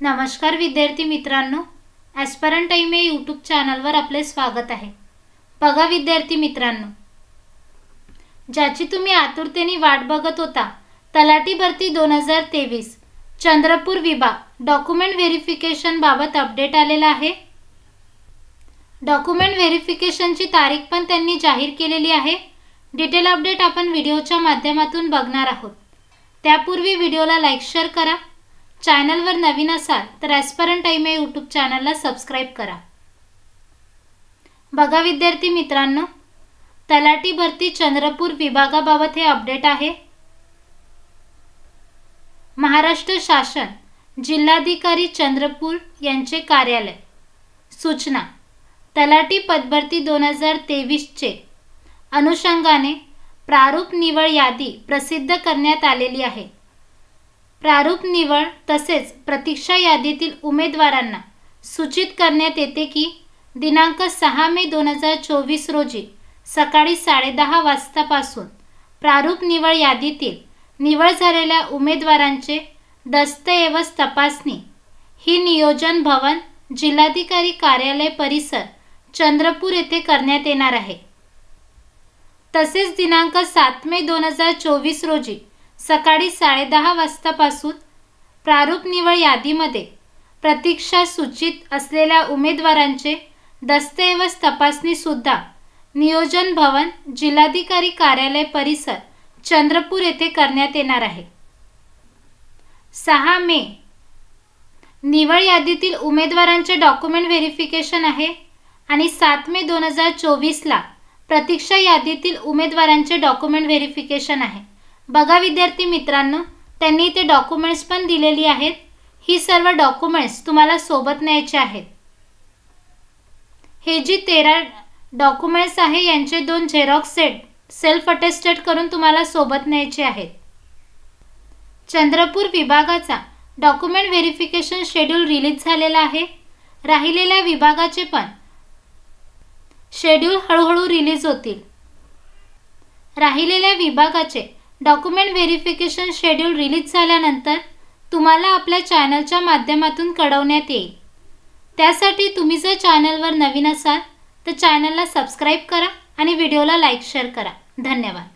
नमस्कार विद्यार्थी मित्रांनो, ॲस्परंट टाइम या यूट्यूब चॅनलवर आपले स्वागत आहे। बघा विद्यार्थी मित्रांनो, ज्याची तुम्ही आतुरतेने वाट बघत होता, तलाठी भरती 2023 चंद्रपूर विभाग डॉक्युमेंट व्हेरिफिकेशन बाबत अपडेट आलेला आहे। डॉक्युमेंट व्हेरिफिकेशनची तारीख पण त्यांनी जाहीर केलेली आहे। डिटेल अपडेट आपण व्हिडिओच्या माध्यमातून बघणार आहोत। त्यापूर्वी व्हिडिओला लाईक शेअर करा। चॅनलवर नवीन असाल तर ॲस्परंट टाइम या यूट्यूब चॅनलला सबस्क्राइब करा। बघा विद्यार्थी मित्रांनो, तलाठी भरती चंद्रपूर विभागाबाबत हे अपडेट आहे। महाराष्ट्र शासन जिल्हाधिकारी चंद्रपूर यांचे कार्यालय सूचना तलाठी पदभरती 2023 चे अनुषंगाने प्रारूप निवड यादी प्रसिद्ध करण्यात आलेली आहे। प्रारूप निवड तसेच प्रतीक्षा यादीतील उमेदवारांना सूचित करण्यात येते की दिनांक 6 मे 2024 रोजी सकाळी 10:30 वाजतापासून प्रारूप निवड यादीतील निवड झालेल्या उमेदवारांचे दस्तऐवज तपासणी ही नियोजन भवन जिल्हाधिकारी कार्यालय परिसर चंद्रपूर येथे करण्यात येणार आहे। तसेच दिनांक 7 मे 2024 रोजी सकाळी 10:30 वाजतापासून प्रारूप निवड यादीमध्ये प्रतीक्षा सूचित असलेल्या उमेदवारांचे दस्तऐवज तपासणी सुद्धा नियोजन भवन जिल्हाधिकारी कार्यालय परिसर चंद्रपूर येथे करण्यात येणार आहे। 6 मे निवड यादीतील उमेदवारांचे डॉक्युमेंट व्हेरिफिकेशन आहे आणि 7 मे 2024 ला प्रतीक्षा यादीतील उमेदवारांचे डॉक्युमेंट व्हेरिफिकेशन आहे। बघा विद्यार्थी मित्रांनो, त्यांनी इथे डॉक्युमेंट्स पण दिलेली आहेत। ही सर्व डॉक्युमेंट्स तुम्हाला सोबत न्यायचे आहेत। हे जी 13 डॉक्युमेंट्स आहे यांचे 2 झेरॉक्स सेट सेल्फ अटेस्टेड करून तुम्हाला सोबत न्यायचे आहेत। चंद्रपूर विभागाचा डॉक्युमेंट व्हेरिफिकेशन शेड्यूल रिलीज झालेला आहे। राहिलेल्या विभागाचे पण शेड्यूल हळूहळू रिलीज होतील। राहिलेल्या विभागाचे डॉक्युमेंट व्हेरिफिकेशन शेड्यूल रिलीज झाल्यानंतर तुम्हाला आपल्या चॅनलच्या माध्यमातून कळवण्यात येईल। त्यासाठी तुम्ही जर चॅनलवर नवीन असाल तर चॅनलला सबस्क्राइब करा आणि व्हिडिओला लाईक शेअर करा। धन्यवाद।